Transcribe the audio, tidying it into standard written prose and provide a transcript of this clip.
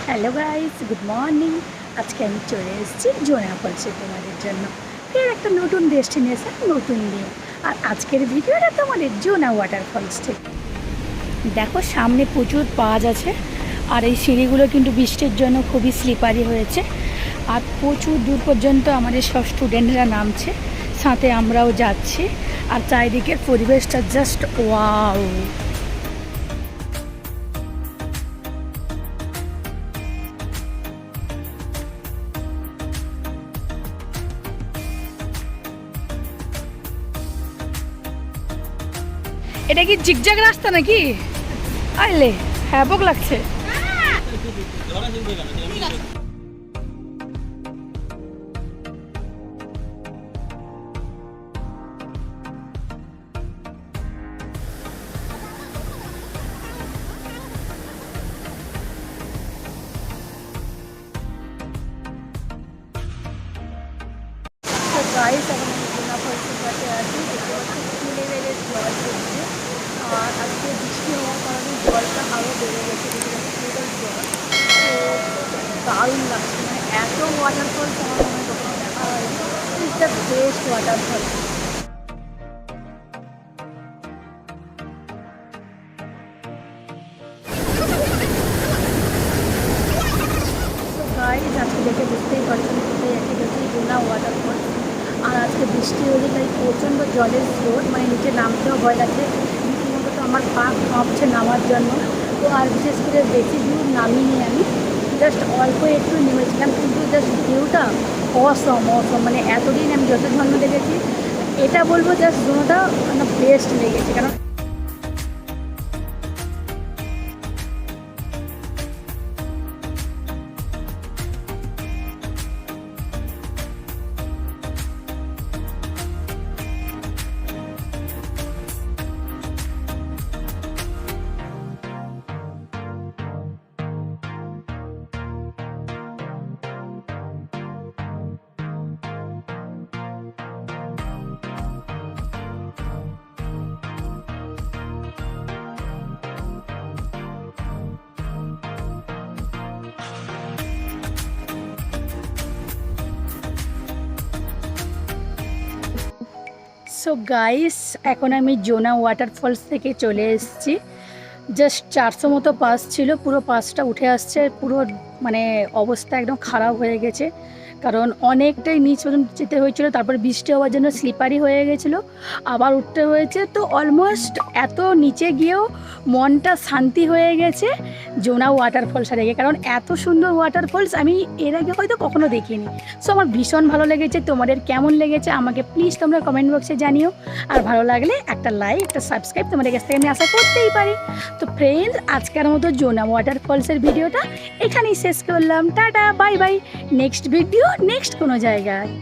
Hello guys, good morning. আজকে আমি চলে এসেছি জোনা ফলসে তোমাদের জন্য ফের একটা নতুন ডেস্টিনেশন, নতুন দিন। আর আজকের ভিডিওটা তোমাদের জোনা ওয়াটারফলস থেকে। দেখো সামনে প্রচুর পাজ আছে, আর এই সিঁড়িগুলো কিন্তু বৃষ্টির জন্য খুবই স্লিপারি হয়েছে। আর প্রচুর দূর পর্যন্ত আমাদের সব স্টুডেন্টরা নামছে, সাথে আমরাও যাচ্ছি। আর চারিদিকের পরিবেশটা জাস্ট ওয়াও। এটা কি জিগজ্যাগ রাস্তা নাকি? আইলে হ্যাবক লাগছে। গাইস, এখন আমি জোনা ফলসের কাছে আছি। দেখতে পাচ্ছি 3 লেভেলের জল পড়ছে। আর আজকে বৃষ্টি হওয়ার কারণে জলটা আরও বেড়ে গেছে, জল তো দারুণ লাগছে। মানে এত ওয়াটারফলস আমার মনে কখনো দেখা হয়নি। It's the best waterfall. Guys, আজকে দেখে বুঝতেই পারছেন কোথায় এসে গেছি, জোনা ওয়াটারফল। আর আজকে বৃষ্টি হলে তাই প্রচণ্ড জলের স্রোত, মানে নিচে নামতেও ভয় লাগছে। রীতিমতো তো আমার পা কাঁপছে নামার জন্য। তো আর বিশেষ করে বেশি দূর নামিনি আমি, জাস্ট অল্প একটু নেমেছিলাম, কিন্তু জাস্ট ভিউটা অসম। মানে এতদিন আমি যত ঝর্ণা দেখেছি, এটা বলবো জাস্ট জোনাটা মানে বেস্ট লেগেছে। কারণ সো গাইস, এখন আমি জোনা ওয়াটারফলস থেকে চলে এসেছি। জাস্ট 400 মতো পাস ছিল, পুরো পাসটা উঠে আসছে। পুরো মানে অবস্থা একদম খারাপ হয়ে গেছে, কারণ অনেকটাই নিচ পর্যন্ত যেতে হয়েছিল। তারপর বৃষ্টি হওয়ার জন্য স্লিপারি হয়ে গেছিলো, আবার উঠতে হয়েছে। তো অলমোস্ট এত নিচে গিয়েও মনটা শান্তি হয়ে গেছে জোনা ওয়াটারফলসটা দেখে, কারণ এত সুন্দর ওয়াটারফলস আমি এর আগে হয়তো কখনো দেখিনি। সো আমার ভীষণ ভালো লেগেছে। তোমাদের কেমন লেগেছে আমাকে প্লিজ তোমরা কমেন্ট বক্সে জানিও। আর ভালো লাগলে একটা লাইক, একটা সাবস্ক্রাইব তোমাদের কাছ থেকে আমি আশা করতেই পারি। তো ফ্রেন্ডস, আজকের মতো জোনা ওয়াটারফলসের ভিডিওটা এখানেই শেষ করলাম। Tata, bye bye. Next video next কোনো জায়গায়।